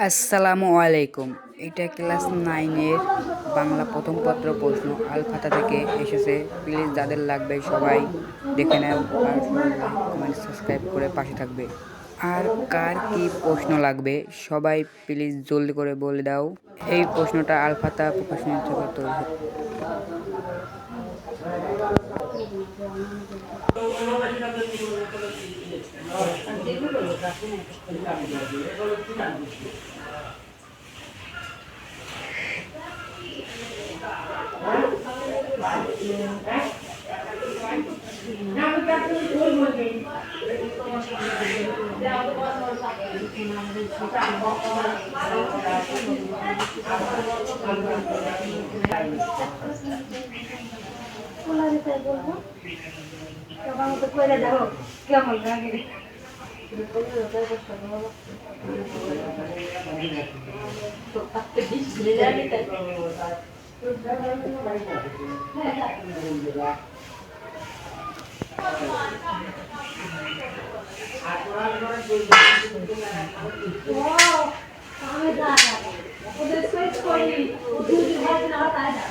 আসসালামু আলাইকুম। এটা ক্লাস 9 এর বাংলা প্রথম পত্র প্রশ্ন আলফাতা থেকে এসেছে। প্লিজ যাদের লাগবে সবাই দেখে নাও আর সবাই লাইক কমেন্ট সাবস্ক্রাইব করে পাশে থাকবে। আর কার কি প্রশ্ন লাগবে সবাই প্লিজ জলদি করে বলে দাও। এই প্রশ্নটা আলফাতা প্রকাশনী থেকে তৈরি হয়। কেমন লাগে ওদের সুইচ করি দুধ ভাত না তাই না